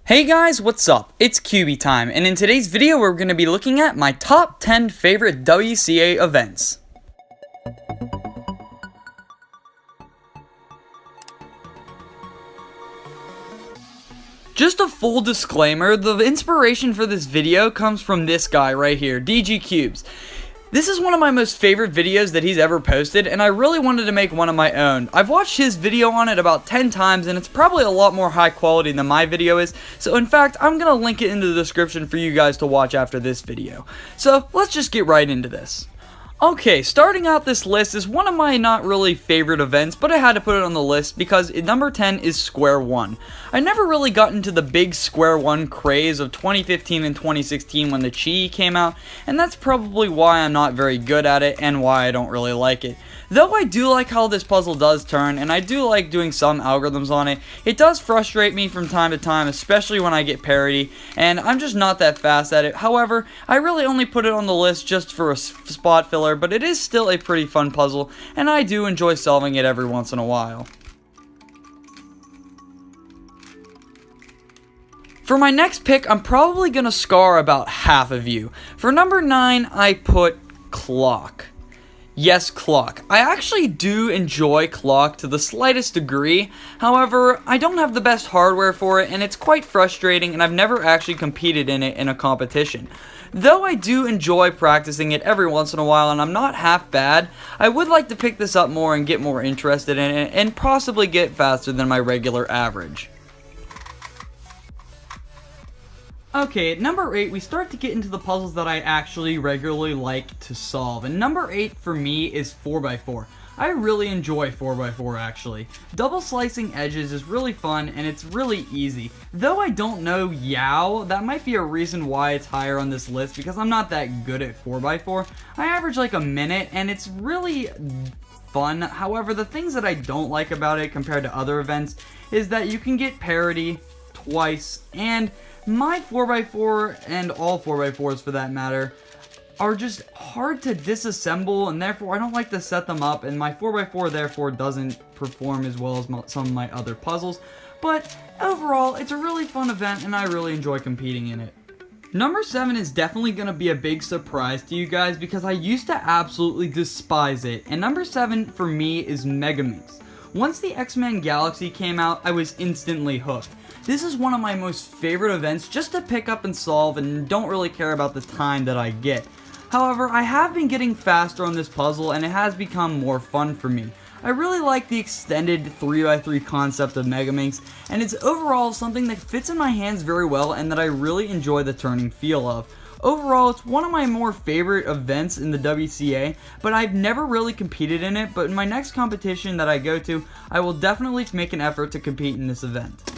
Hey guys, what's up? It's QB time, and in today's video we're going to be looking at my top 10 favorite WCA events. Just a full disclaimer, the inspiration for this video comes from this guy right here, DG Cubes. This is one of my most favorite videos that he's ever posted, and I really wanted to make one of my own. I've watched his video on it about 10 times, and it's probably a lot more high quality than my video is, so in fact, I'm going to link it in the description for you guys to watch after this video. So, let's just get right into this. Okay, starting out this list is one of my not really favorite events, but I had to put it on the list because number 10 is Square One. I never really got into the big Square One craze of 2015 and 2016 when the Chi came out, and that's probably why I'm not very good at it and why I don't really like it. Though I do like how this puzzle does turn, and I do like doing some algorithms on it, it does frustrate me from time to time, especially when I get parity, and I'm just not that fast at it. However, I really only put it on the list just for a spot filler, but it is still a pretty fun puzzle, and I do enjoy solving it every once in a while. For my next pick, I'm probably going to scar about half of you. For number 9, I put Clock. Yes, Clock. I actually do enjoy Clock to the slightest degree. However, I don't have the best hardware for it, and it's quite frustrating, and I've never actually competed in it in a competition. Though I do enjoy practicing it every once in a while, and I'm not half bad, I would like to pick this up more and get more interested in it, and possibly get faster than my regular average. Okay, at number 8, we start to get into the puzzles that I actually regularly like to solve. And number 8 for me is 4x4. I really enjoy 4x4 actually. Double slicing edges is really fun and it's really easy. Though I don't know Yao, that might be a reason why it's higher on this list because I'm not that good at 4x4. I average like a minute and it's really fun. However, the things that I don't like about it compared to other events is that you can get parity twice, and my 4x4 and all 4x4s for that matter are just hard to disassemble, and therefore I don't like to set them up, and my 4x4 therefore doesn't perform as well as some of my other puzzles. But overall, it's a really fun event and I really enjoy competing in it. Number 7 is definitely going to be a big surprise to you guys because I used to absolutely despise it, and number 7 for me is Mega Minx. Once the X-Men Galaxy came out, I was instantly hooked. This is one of my most favorite events just to pick up and solve, and don't really care about the time that I get. However, I have been getting faster on this puzzle and it has become more fun for me. I really like the extended 3x3 concept of Mega Minx, and it's overall something that fits in my hands very well and that I really enjoy the turning feel of. Overall, it's one of my more favorite events in the WCA, but I've never really competed in it, but in my next competition that I go to, I will definitely make an effort to compete in this event.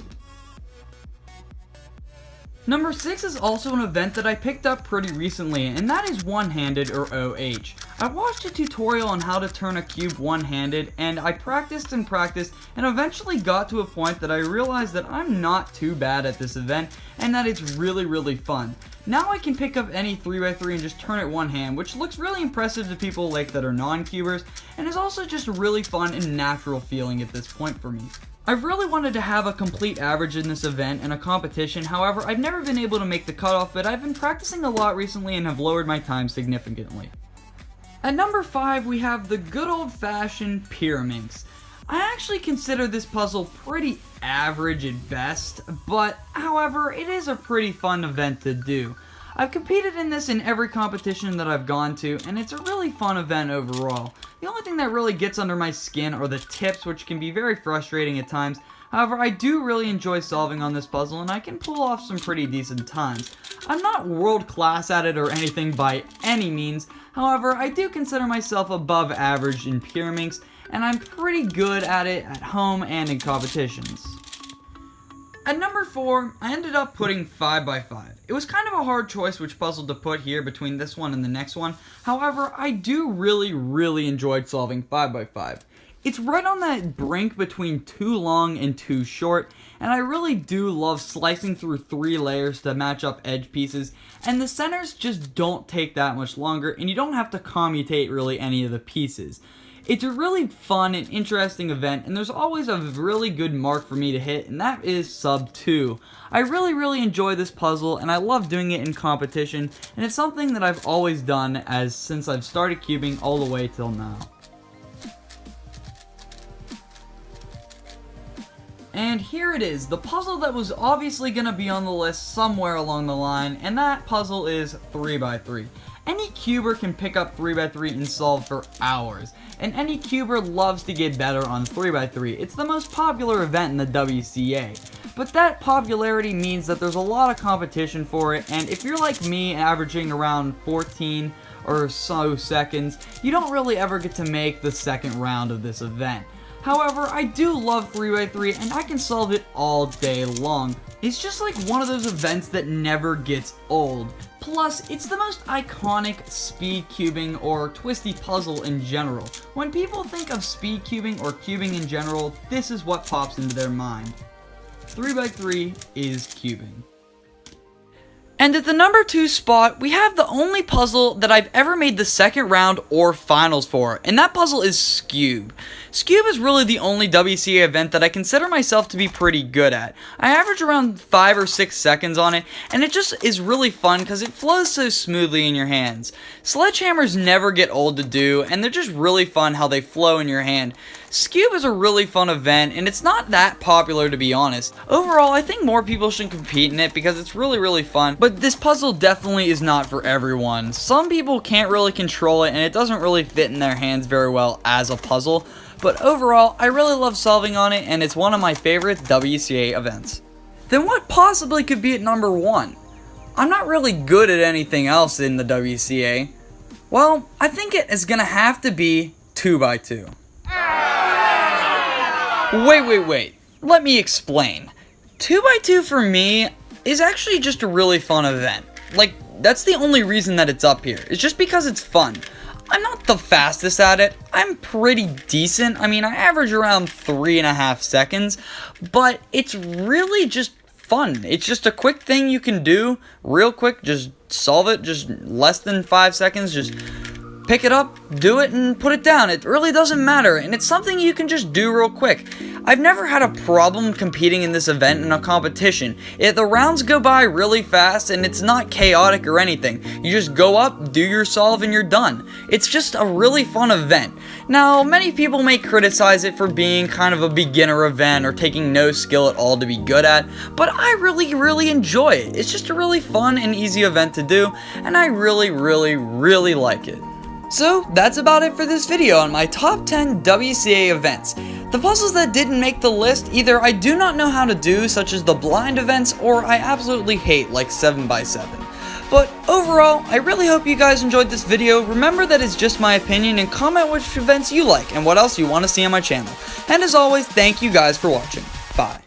Number 6 is also an event that I picked up pretty recently, and that is one-handed or OH. I watched a tutorial on how to turn a cube one-handed, and I practiced and practiced, and eventually got to a point that I realized that I'm not too bad at this event, and that it's really fun. Now I can pick up any 3x3 and just turn it one hand, which looks really impressive to people like that are non-cubers, and is also just really fun and natural feeling at this point for me. I've really wanted to have a complete average in this event and a competition, however I've never been able to make the cutoff, but I've been practicing a lot recently and have lowered my time significantly. At number 5 we have the good old-fashioned Pyraminx. I actually consider this puzzle pretty average at best, but however it is a pretty fun event to do. I've competed in this in every competition that I've gone to, and it's a really fun event overall. The only thing that really gets under my skin are the tips, which can be very frustrating at times. However, I do really enjoy solving on this puzzle, and I can pull off some pretty decent times. I'm not world class at it or anything by any means, however, I do consider myself above average in Pyraminx, and I'm pretty good at it at home and in competitions. At number 4, I ended up putting 5x5. It was kind of a hard choice which puzzle to put here between this one and the next one. However, I do really enjoyed solving 5x5. It's right on that brink between too long and too short, and I really do love slicing through 3 layers to match up edge pieces, and the centers just don't take that much longer, and you don't have to commutate really any of the pieces. It's a really fun and interesting event, and there's always a really good mark for me to hit, and that is sub 2. I really enjoy this puzzle, and I love doing it in competition, and it's something that I've always done since I've started cubing all the way till now. And here it is, the puzzle that was obviously going to be on the list somewhere along the line, and that puzzle is 3x3. Any cuber can pick up 3x3 and solve for hours, and any cuber loves to get better on 3x3. It's the most popular event in the WCA, but that popularity means that there's a lot of competition for it, and if you're like me, averaging around 14 or so seconds, you don't really ever get to make the second round of this event. However, I do love 3x3 and I can solve it all day long. It's just like one of those events that never gets old. Plus, it's the most iconic speed cubing or twisty puzzle in general. When people think of speed cubing or cubing in general, this is what pops into their mind. 3x3 is cubing. And at the number 2 spot, we have the only puzzle that I've ever made the second round or finals for, and that puzzle is Scoob. Scoob is really the only WCA event that I consider myself to be pretty good at. I average around 5 or 6 seconds on it, and it just is really fun because it flows so smoothly in your hands. Sledgehammers never get old to do, and they're just really fun how they flow in your hand. Scoob is a really fun event, and it's not that popular to be honest. Overall, I think more people should compete in it because it's really fun, but this puzzle definitely is not for everyone. Some people can't really control it, and it doesn't really fit in their hands very well as a puzzle, but overall, I really love solving on it, and it's one of my favorite WCA events. Then what possibly could be at number 1? I'm not really good at anything else in the WCA. Well, I think it is gonna have to be 2x2. Wait. Let me explain. 2x2 for me is actually just a really fun event. Like, that's the only reason that it's up here. It's just because it's fun. I'm not the fastest at it. I'm pretty decent. I mean, I average around 3.5 seconds, but it's really just fun. It's just a quick thing you can do real quick. Just solve it, just less than 5 seconds. Just pick it up, do it, and put it down. It really doesn't matter, and it's something you can just do real quick. I've never had a problem competing in this event in a competition. The rounds go by really fast, and it's not chaotic or anything. You just go up, do your solve, and you're done. It's just a really fun event. Now, many people may criticize it for being kind of a beginner event or taking no skill at all to be good at, but I really enjoy it. It's just a really fun and easy event to do, and I really like it. So, that's about it for this video on my top 10 WCA events. The puzzles that didn't make the list, either I do not know how to do, such as the blind events, or I absolutely hate, like 7x7. But overall, I really hope you guys enjoyed this video. Remember that it's just my opinion, and comment which events you like and what else you want to see on my channel. And as always, thank you guys for watching. Bye.